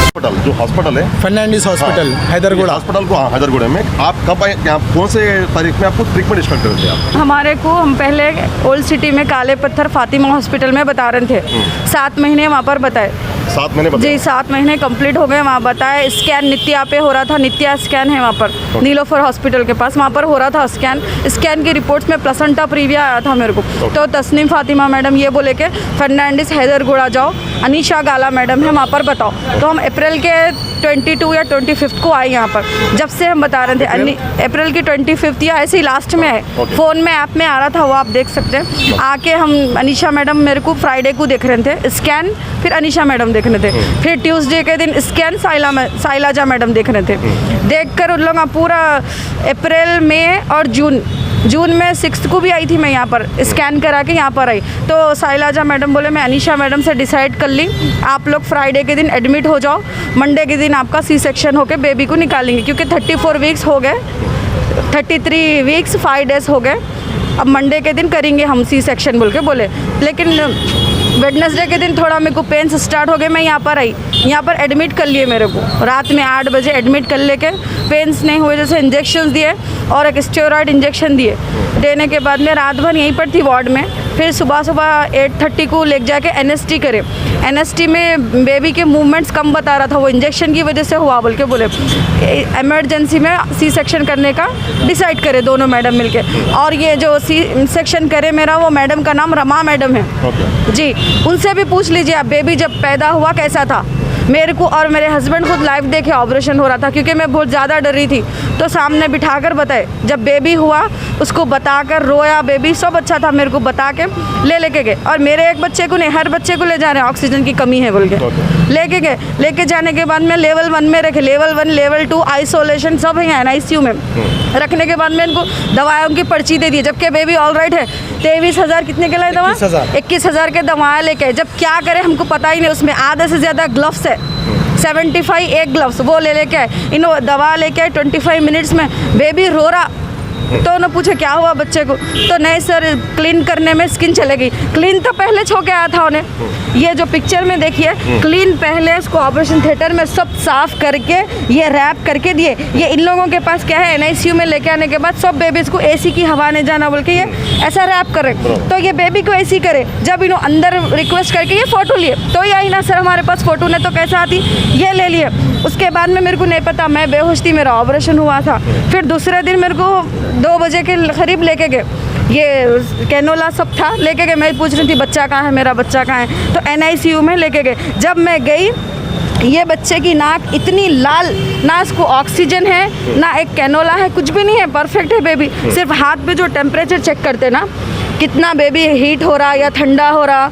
Hospital जो hospital है Fernandes hospital Hyderguda hospital को हैदरगुड़ा में आप कब आए, कौन से तारीख में आपको ट्रीटमेंट स्टार्ट करते हैं आप? हमारे को हम पहले ओल्ड सिटी में काले पत्थर फातिमा हॉस्पिटल में बता रहे थे 7 महीने वहाँ पर बताए 7 महीने जी 7 महीने कंप्लीट हो गए वहाँ बताए। स्कैन नित्या पे हो रहा था, नित्या स्कैन है वहाँ पर नीलोफर हॉस्पिटल के पास, वहाँ पर हो रहा था स्कैन की रिपोर्ट्स में प्लेसेंटा प्रीविया आया था मेरे को। तो तस्नीम फातिमा मैडम ये बोले कि फर्नांडिस हैदरगुड़ा जाओ, अनीशा गाला मैडम है वहाँ पर बताओ। तो हम अप्रैल के 22 या 25 को आए यहाँ पर। जब से हम बता रहे थे अप्रैल की 25 या ऐसे ही लास्ट में आए, फ़ोन में ऐप में आ रहा था वो, आप देख सकते हैं। आके हम अनीशा मैडम मेरे को फ्राइडे को देख रहे थे स्कैन, फिर अनीशा मैडम देख रहे थे, फिर ट्यूसडे के दिन स्कैन साइलाजा मैडम देख रहे थे। देख कर उन लोग पूरा अप्रैल मई और जून में 6 को भी आई थी मैं यहाँ पर स्कैन करा के यहाँ पर आई। तो साइलाजा मैडम बोले मैं अनीशा मैडम से डिसाइड कर ली, आप लोग फ्राइडे के दिन एडमिट हो जाओ, मंडे के दिन आपका सी सेक्शन होके बेबी को निकालेंगे, क्योंकि 34 वीक्स हो गए, 33 वीक्स 5 डेज हो गए, अब मंडे के दिन करेंगे हम सी सेक्शन बोल के बोले। लेकिन वेडनेसडे के दिन थोड़ा मेरे को पेन्स स्टार्ट हो गए, मैं यहाँ पर आई, यहाँ पर एडमिट कर लिए मेरे को, रात में 8 बजे एडमिट कर लेके पेन्स नहीं हुए, जैसे इंजेक्शन दिए और एक स्टेरॉयड इंजेक्शन दिए। देने के बाद में रात भर यहीं पर थी वार्ड में, फिर सुबह 8:30 को ले जाके एनएसटी करे। एनएसटी में बेबी के मूवमेंट्स कम बता रहा था, वो इंजेक्शन की वजह से हुआ बोल के बोले। इमरजेंसी में सी सेक्शन करने का डिसाइड करे दोनों मैडम मिलके। और ये जो सी सेक्शन करे मेरा, वो मैडम का नाम रमा मैडम है जी। उनसे भी पूछ लीजिए आप, बेबी जब पैदा हुआ कैसा था। मेरे को और मेरे हस्बैंड खुद लाइव देखे ऑपरेशन हो रहा था, क्योंकि मैं बहुत ज़्यादा डरी थी। तो सामने बिठाकर बताए, जब बेबी हुआ उसको बताकर रोया, बेबी सब अच्छा था, मेरे को बता के लेके गए। और मेरे एक बच्चे को नहीं, हर बच्चे को ले जा रहे हैं, ऑक्सीजन की कमी है बोल के लेके गए। लेके जाने के बाद में लेवल 1 में रखे, लेवल 1 लेवल 2 आइसोलेशन सब है NICU में। रखने के बाद में इनको दवाइयों की पर्ची दे दी, जबकि बेबी ऑल राइट है। 23,000 कितने के लिए दवा? 21,000 के दवाएँ लेके, जब क्या करें हमको पता ही नहीं। उसमें आधे से ज़्यादा ग्लव्स है, 75 एक ग्लव्स वो लेके आए, इन दवा लेके आए। 25 मिनट्स में बेबी रो रहा। तो उन्होंने पूछा क्या हुआ बच्चे को, तो नहीं सर क्लीन करने में स्किन चले गई। क्लीन तो पहले छो के आया था उन्हें, ये जो पिक्चर में देखिए, क्लीन पहले उसको ऑपरेशन थिएटर में सब साफ करके ये रैप करके दिए। ये इन लोगों के पास क्या है, NICU में लेके आने के बाद सब बेबीज़ को AC की हवा नहीं जाना बोल के ये ऐसा रैप करे। तो ये बेबी को ऐसी करे। जब इन्हों अंदर रिक्वेस्ट करके ये फ़ोटो लिए, तो ये आई ना सर हमारे पास फ़ोटो ने, तो कैसा आती, ये ले लिए। उसके बाद में मेरे को नहीं पता, मैं बेहोश थी, मेरा ऑपरेशन हुआ था। फिर दूसरे दिन मेरे को 2 बजे के करीब लेके गए, ये कैनोला सब था, लेके गए। मैं पूछ रही थी बच्चा कहाँ है, मेरा बच्चा कहाँ है, तो NICU में लेके गए। जब मैं गई, ये बच्चे की नाक इतनी लाल, ना इसको ऑक्सीजन है ना एक कैनोला है, कुछ भी नहीं है, परफेक्ट है बेबी। सिर्फ हाथ पे जो टेम्परेचर चेक करते ना, कितना बेबी हीट हो रहा या ठंडा हो रहा,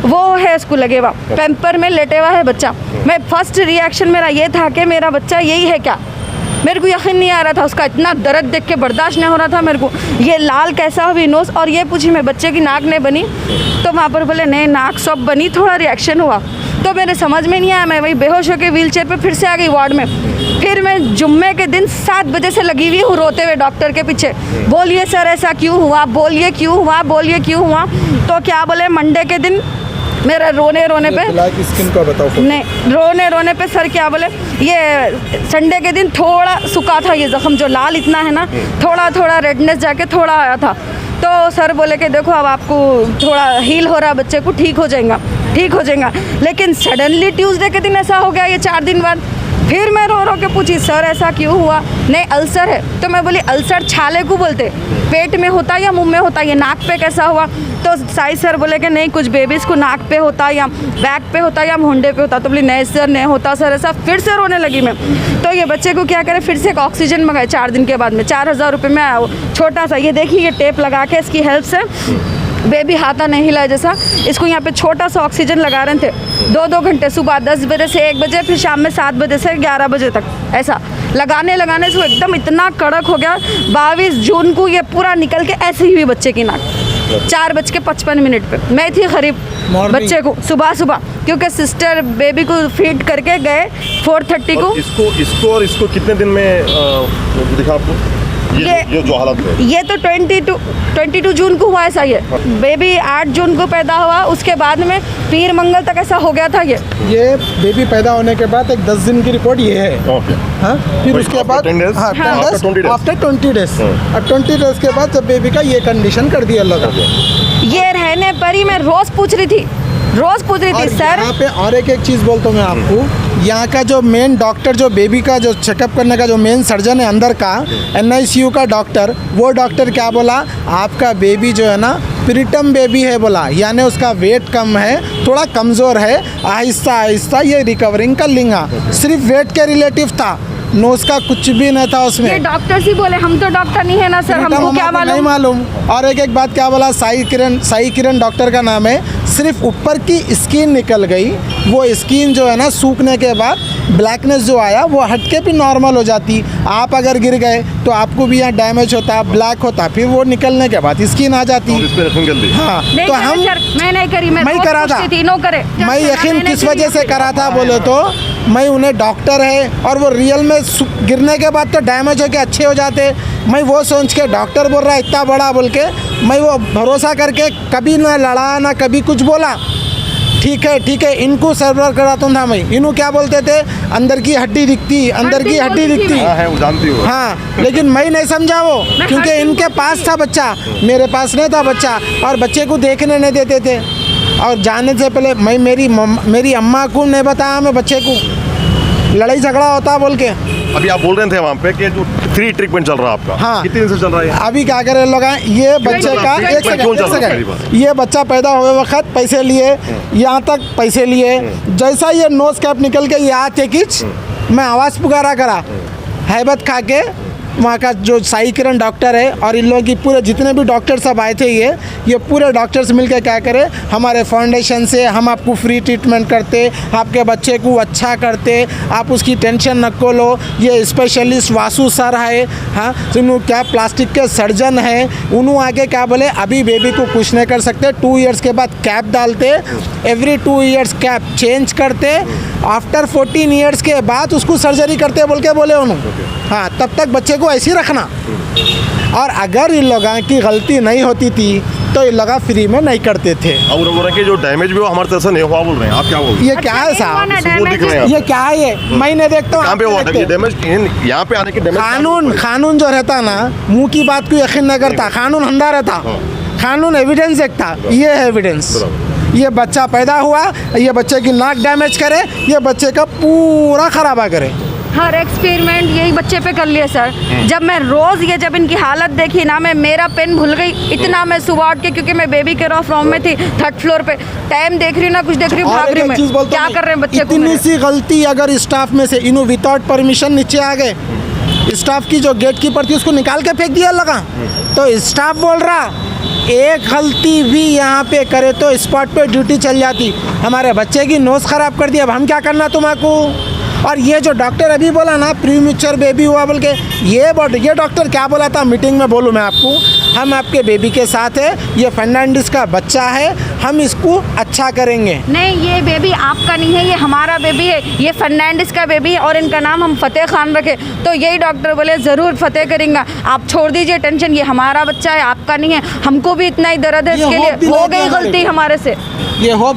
वो है इसको लगे हुआ। पैम्पर में लेटे हुआ है बच्चा। मैं फर्स्ट रिएक्शन मेरा ये था कि मेरा बच्चा यही है क्या, मेरे को यकीन नहीं आ रहा था। उसका इतना दर्द देख के बर्दाश्त नहीं हो रहा था मेरे को। ये लाल कैसा हुई नोज़, और ये पूछी मैं बच्चे की नाक नहीं बनी, तो वहाँ पर बोले नहीं नाक सब बनी, थोड़ा रिएक्शन हुआ। तो मेरे समझ में नहीं आया, मैं वही बेहोश होकर व्हीलचेयर पे फिर से आ गई वार्ड में। फिर मैं जुम्मे के दिन 7 बजे से लगी हुई हूँ रोते हुए डॉक्टर के पीछे, बोलिए सर ऐसा क्यों हुआ, बोलिए क्यों हुआ, बोलिए क्यों हुआ। तो क्या बोले, मंडे के दिन मेरा रोने पे स्किन का बताओ, नहीं रोने पे सर क्या बोले, ये संडे के दिन थोड़ा सूखा था ये ज़ख्म, जो लाल इतना है ना, थोड़ा रेडनेस जाके थोड़ा आया था। तो सर बोले कि देखो अब आपको थोड़ा हील हो रहा, बच्चे को ठीक हो जाएगा। लेकिन सडनली ट्यूसडे के दिन ऐसा हो गया, ये 4 दिन बाद। फिर मैं रो के पूछी सर ऐसा क्यों हुआ, नहीं अल्सर है। तो मैं बोली अल्सर छाले को बोलते, पेट में होता या मुंह में होता, ये नाक पे कैसा हुआ। तो साई सर बोले कि नहीं कुछ बेबीज़ को नाक पे होता या बैक पे होता या मुंडे पे होता। तो बोली नहीं सर नहीं होता सर ऐसा। फिर से रोने लगी मैं। तो ये बच्चे को क्या करे, फिर से एक ऑक्सीजन मंगाए 4 दिन के बाद में, 4,000 रुपये में आया वो छोटा सा। ये देखिए ये टेप लगा के इसकी हेल्प से बेबी हाथा नहीं हिला जैसा, इसको यहाँ पे छोटा सा ऑक्सीजन लगा रहे थे 2-2 घंटे, सुबह 10 बजे से 1 बजे, फिर शाम में 7 बजे से 11 बजे तक। ऐसा लगाने से एकदम इतना कड़क हो गया। 22 जून को ये पूरा निकल के ऐसे ही हुई बच्चे की नाक, 4:55 पे। मैं थी करीब बच्चे को सुबह, क्योंकि सिस्टर बेबी को फीड करके गए 4:30 को। इसको कितने दिन में दिखा आपको? ये जो हालत है, ये तो 22 जून को हुआ ऐसा। ये बेबी 8 जून को पैदा हुआ, उसके बाद में पीर मंगल तक ऐसा हो गया था। ये बेबी पैदा होने के बाद एक 10 दिन की रिपोर्ट ये है। ओके, हाँ, फिर Wait, उसके after बाद 10 days? हाँ, After 20 days? आफ्टर 20 डेज, और 20 डेज के बाद जब बेबी का ये कंडीशन कर दिया लोगों ने। ये रहने पर ही मैं रोज पूछ रही थी और सर। यहाँ पे और एक चीज़ बोलता हूँ मैं आपको, यहाँ का जो मेन डॉक्टर, जो बेबी का जो चेकअप करने का जो मेन सर्जन है अंदर का, NICU का डॉक्टर, वो डॉक्टर क्या बोला, आपका बेबी जो है ना प्रीटर्म बेबी है बोला, यानी उसका वेट कम है, थोड़ा कमज़ोर है, आहिस्ता आहिस्ता ये रिकवरिंग कर लेंगा। सिर्फ वेट के रिलेटिव था, नोज का कुछ भी नहीं था ये उसमें। डॉक्टर ही बोले, हम तो डॉक्टर नहीं है ना सर, हमको क्या नहीं मालूम। मालूम। और एक बात क्या बोला, साई किरण डॉक्टर का नाम है, सिर्फ ऊपर की स्किन निकल गई, वो स्किन जो है ना सूखने के बाद ब्लैकनेस जो आया वो हटके भी नॉर्मल हो जाती। आप अगर गिर गए तो आपको भी यहाँ डैमेज होता, ब्लैक होता, फिर वो निकलने के बाद स्किन आ जाती। और इसमें यकीन कर ली। हाँ, नहीं तो करे हम सर, मैं नहीं करी, मैं रोज करा था। पूछती थी, नो करे। मैं यकीन किस वजह से करा था बोले तो, मैं उन्हें डॉक्टर है और वो रियल में गिरने के बाद तो डैमेज होके अच्छे हो जाते, मैं वो सोच के डॉक्टर बोल रहा है इतना बड़ा बोल के, मैं वो भरोसा करके कभी ना लड़ा ना कभी कुछ बोला। ठीक है, इनको सर्वर कराता था मैं। इनको क्या बोलते थे, अंदर की हड्डी दिखती, अंदर की हड्डी दिखती। हाँ है, वो जानती हो। हाँ, लेकिन मैं नहीं समझा वो, क्योंकि इनके पास था बच्चा, मेरे पास नहीं था बच्चा, और बच्चे को देखने नहीं देते थे। और जाने से पहले मैं मेरी अम्मा को नहीं बताया, मैं बच्चे को, लड़ाई झगड़ा होता बोल के। अभी आप बोल रहे थे वहाँ पे कि जो 3 ट्रीटमेंट चल रहा है आपका, हाँ। कितने दिन से चल रहा है? अभी क्या करे लोग, ये बच्चे का ट्रीटमेंट एक क्यों चल रहा है पहली सेकंड, बार? ये बच्चा पैदा हुए वक्त पैसे लिए, यहाँ तक पैसे लिए, जैसा ये नोज कैप निकल के यहाँ थे किच, मैं आवाज़ पुकारा करा, हैबत खा के। वहाँ का जो साई किरण डॉक्टर है और इन लोगों की पूरे जितने भी डॉक्टर सब आए थे, ये पूरे डॉक्टर्स मिलकर क्या करे, हमारे फाउंडेशन से हम आपको फ्री ट्रीटमेंट करते, आपके बच्चे को अच्छा करते, आप उसकी टेंशन न को लो। ये स्पेशलिस्ट वासु सर है, हाँ, उन्होंने क्या प्लास्टिक के सर्जन है, उन्होंने आगे क्या बोले, अभी बेबी को कुछ नहीं कर सकते, 2 ईयर्स के बाद कैप डालते, एवरी 2 ईयर्स कैप चेंज करते, आफ्टर 14 ईयर्स के बाद उसको सर्जरी करते बोल के बोले उन्होंने। हाँ, तब तक बच्चे को ऐसे ही रखना। और अगर इन लोगों की गलती नहीं होती थी तो ये लोग फ्री में नहीं करते थे। अब बोल रहे हैं कि जो डैमेज भी हो हमारे तरफ से नहीं हुआ, बोल रहे हैं। आप क्या बोल रहे हैं? ये क्या है साहब, सबूत दिख रहे हैं ये क्या है, ये मैं नहीं देखता हूँ। कहाँ पे आप हुआ था देखते ये हैं। डैमेज? यहाँ पे आने के डैमेज कानून जो रहता ना, मुंह की बात को यकीन नहीं करता, कानून अंधा रहता, कानून एविडेंस देखता। ये है एविडेंस, ये बच्चा पैदा हुआ, ये बच्चे की नाक डैमेज करे, ये बच्चे का पूरा खराबा करे। हर एक्सपेरिमेंट यही बच्चे पे कर लिया सर। जब मैं रोज ये जब इनकी हालत देखी ना, मैं मेरा पेन भूल गई इतना। मैं सुबह उठ के, क्योंकि मैं बेबी केयर ऑफ रूम में थी 3rd फ्लोर पे, टाइम देख रही हूँ ना, कुछ देख रही हूँ, भाग रही हूँ मैं, क्या कर रहे हैं बच्चे को इतनी मेरे। सी गलती अगर स्टाफ में से, इन्हों विदाउट परमिशन नीचे आ गए, स्टाफ की जो गेट कीपर थी उसको निकाल के फेंक दिया लगा, तो स्टाफ बोल रहा एक गलती भी यहाँ पे करे तो स्पॉट पे ड्यूटी चल जाती। हमारे बच्चे की नोज खराब कर दिया, अब हम क्या करना तुम्हारा। और ये जो डॉक्टर अभी बोला ना प्रीमेच्योर बेबी हुआ बोल के, ये डॉक्टर क्या बोला था मीटिंग में, बोलूँ मैं आपको, हम आपके बेबी के साथ है, ये फर्नांडिस का बच्चा है, हम इसको अच्छा करेंगे। नहीं, ये बेबी आपका नहीं है, ये हमारा बेबी है, ये फर्नांडिस का बेबी है और इनका नाम हम फतेह खान रखे। तो यही डॉक्टर बोले ज़रूर फतेह करेंगे, आप छोड़ दीजिए टेंशन, ये हमारा बच्चा है, आपका नहीं है। हमको भी इतना ही दर्द है, इसके लिए हो गई गलती हमारे से। ये होप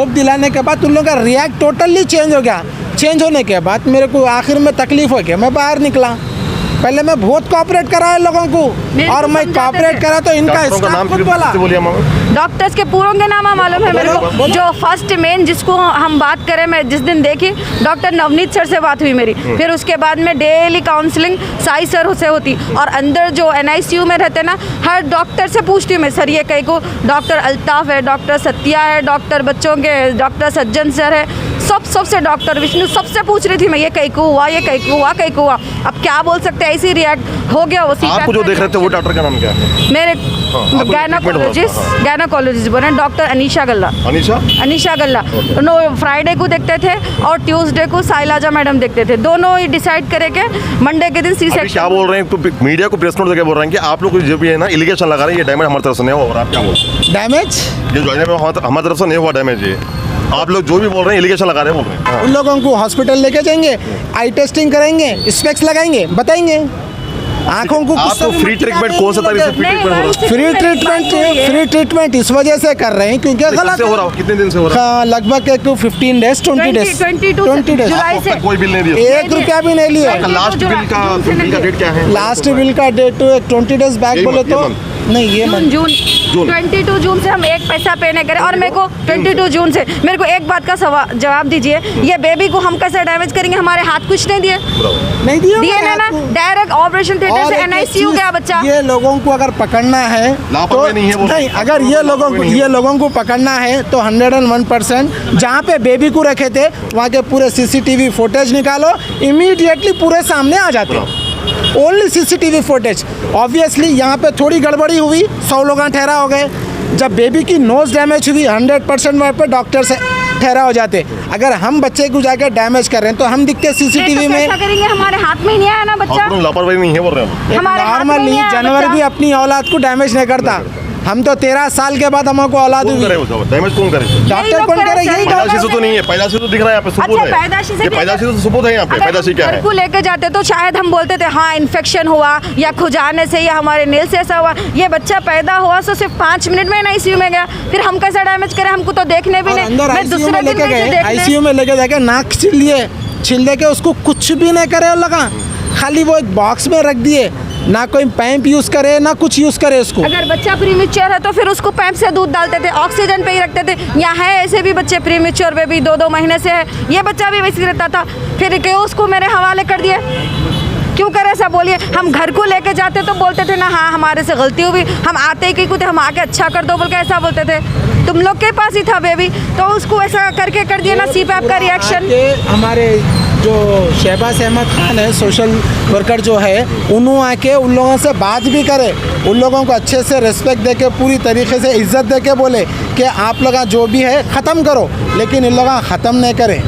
दिलाने के बाद उन लोगों का रिएक्ट टोटली चेंज हो गया। चेंज होने के बाद मेरे को आखिर में तकलीफ हो गया, मैं बाहर निकला। पहले मैं बहुत कोऑपरेट करा है लोगों को, और मैं कोऑपरेट करा तो इनका स्टाफ खुद बोला। डॉक्टर्स के पूरों के नाम मालूम है मेरे को। जो फर्स्ट मेन जिसको हम बात करें, मैं जिस दिन देखी डॉक्टर नवनीत सर से बात हुई मेरी, फिर उसके बाद में डेली काउंसलिंग साई सर से होती, और अंदर जो NICU में रहते ना, हर डॉक्टर से पूछती हूँ मैं, सर ये कहीं को डॉक्टर अल्ताफ़ है, डॉक्टर सत्या है, डॉक्टर बच्चों के डॉक्टर सज्जन सर है, सबसे डॉक्टर विष्णु, सबसे पूछ रही थी मैं, ये कहीं को हुआ, ये कहीं को हुआ, कहीं को हुआ। अब क्या बोल सकते हैं, ऐसी रिएक्ट हो गया। उसी आपको जो देख रहे थे वो डॉक्टर का नाम क्या है? मेरे आपको गायनाकोलॉजिस्ट बोले डॉक्टर अनीशा गल्ला। अनीशा गल्ला नो, फ्राइडे को देखते थे और ट्यूसडे को साइलाजा मैडम देखते थे, दोनों ही डिसाइड करे के मंडे के दिन सी सेक्शन। क्या बोल रहे हैं तो मीडिया को प्रेस नोट देके बोल रहे हैं कि आप लोग जो भी है ना एलिगेशन लगा रहे हैं, ये डैमेज हमारी तरफ से नहीं हुआ, और आप क्या बोल रहे हैं? डैमेज ये जो है हमारी तरफ से नहीं हुआ डैमेज, ये आप लोग जो भी बोल रहे हैं एलिगेशन लगा रहे हैं, बोल रहे हैं। उन लोगों को हॉस्पिटल लेके जाएंगे, आई टेस्टिंग करेंगे, स्पेक्स लगाएंगे, बताएंगे आंखों को आप तो फ्री ट्रीटमेंट कौन सा तरीके से फ्री नहीं, ट्रीटमेंट हो रहा है? फ्री ट्रीटमेंट इस वजह से कर रहे हैं क्योंकि कब गलत से हो रहा हो? कितने दिन से हो रहा है? हाँ, लगभग एक 15 डेज 20 डेज 20 डेज जुलाई अब से तक कोई बिल नहीं दिया? 1 रुपया भी नहीं लिया। आपका लास्ट बिल का डेट क्या है? लास्ट बिल का डेट 20 डेज बैक यही बोले month, तो ये month। नहीं ये जून month। जून 22 जून से हम एक पैसा पे नहीं करें। और मेरे को 22 जून से मेरे को एक बात का जवाब दीजिए, ये बेबी को हम कैसे डैमेज करेंगे? हमारे हाथ कुछ नहीं दिए, नहीं दिया दिए ना ना, डायरेक्ट ऑपरेशन थिएटर और से एक एनआईसीयू चीज़, गया बच्चा। ये लोगों को अगर पकड़ना है लापरवाही नहीं है वो। नहीं, अगर ये लोगों को पकड़ना है तो 101% जहाँ पे बेबी को रखे थे वहाँ के पूरे सीसीटीवी फुटेज निकालो, इमीडिएटली पूरे सामने आ जाते हैं। Only CCTV footage. ऑब्वियसली यहाँ पे थोड़ी गड़बड़ी हुई, 100 लोग ठहरा हो गए। जब बेबी की नोज डैमेज हुई 100% वहाँ पे डॉक्टर से ठहरा हो जाते। अगर हम बच्चे को जाकर डैमेज कर रहे हैं तो हम दिखते सीसीटीवी में। कैसा करेंगे? हमारे हाथ में ही नहीं आया ना बच्चा। आप लोग लापरवाही नहीं है बोल रहे हैं? हमारे हाथ में नॉर्मली नहीं आया जानवर बच्चा। भी अपनी औलाद को डैमेज नहीं करता। हम तो 13 साल के बाद हमको औलाद कौन हुई। करे वो डैमेज? कौन करे? डॉक्टर लोग कौन करे करे? सर, यही पैदाशी से तो नहीं है, पैदाशी तो दिख रहा है यहाँ पे, सबूत अच्छा, है। पैदाशी से ये भी पैदाशी तो सबूत है यहाँ पे। अगर पैदाशी क्या घर है? को लेके जाते तो शायद हम बोलते थे हाँ इन्फेक्शन हुआ या खुजाने से या हमारे नेल से ऐसा हुआ। ये बच्चा पैदा हुआ तो सिर्फ 5 मिनट में आईसीयू में गया, फिर हम कैसा डैमेज करें? हमको तो देखने भी और नहीं। अंदर मैं आईसीयू दूसरे में दिन लेके गई थी गए, देखने। आईसीयू में लेके जाके नाक छिल दे के उसको कुछ भी नहीं करे और लगा, खाली वो एक बॉक्स में रख दिए, ना कोई पैम्प यूज करे ना कुछ यूज करे उसको। अगर बच्चा प्रीमेच्योर है तो फिर उसको पैप से दूध डालते थे, ऑक्सीजन पे ही रखते थे। यहाँ है ऐसे भी बच्चे प्रीमेच्योर बेबी 2-2 महीने से है, ये बच्चा भी वैसे रहता था, फिर क्यों उसको मेरे हवाले कर दिए? क्यों करे ऐसा? बोलिए। हम घर को लेके जाते तो बोलते थे ना हाँ हमारे से गलती हुई, हम आते ही कहीं को थे, हम आके अच्छा कर दो बोल के ऐसा बोलते थे। तुम लोग के पास ही था बेबी, तो उसको ऐसा करके कर दिया ना सीपैप का रिएक्शन। हमारे जो शहबाज अहमद खान है, सोशल वर्कर जो है, उन्होंने आके उन लोगों से बात भी करे, उन लोगों को अच्छे से रिस्पेक्ट दे के पूरी तरीके से इज्जत दे के बोले कि आप लोग जो भी है ख़त्म करो, लेकिन इन लोग ख़त्म नहीं करें,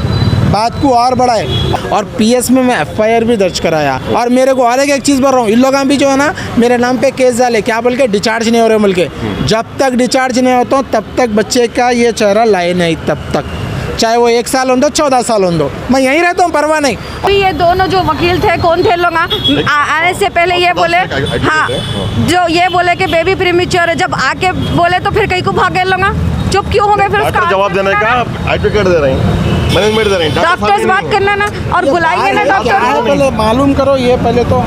बात को और बढ़ाए। और पीएस में मैं एफआईआर भी दर्ज कराया। और मेरे को और एक चीज़ बोल रहा हूँ, इन लोग भी जो है ना मेरे नाम पे केस डाले, क्या बोल के डिस्चार्ज नहीं हो रहे बोल के। जब तक डिस्चार्ज नहीं होता तब तक बच्चे का ये चेहरा लाए नहीं, तब तक चाहे वो 1 साल हो दो 14 साल हो दो, मैं यहीं रहता हूँ, परवाह नहीं। अभी ये दोनों जो वकील थे, कौन थे लोग? आने से पहले ये बोले हाँ, जो ये बोले कि बेबी प्रीमेच्योर है, जब आके बोले तो फिर कहीं को भागे लोग, चुप क्यों हो गए? फिर डॉक्टर जवाब देने का एडवोकेट दे रहे हैं, मैनेजमेंट दे रहे हैं, डॉक्टर्स बात करना ना और बुलाइए ना क्या है डॉक्टर। पहले मालूम करो, ये पहले तो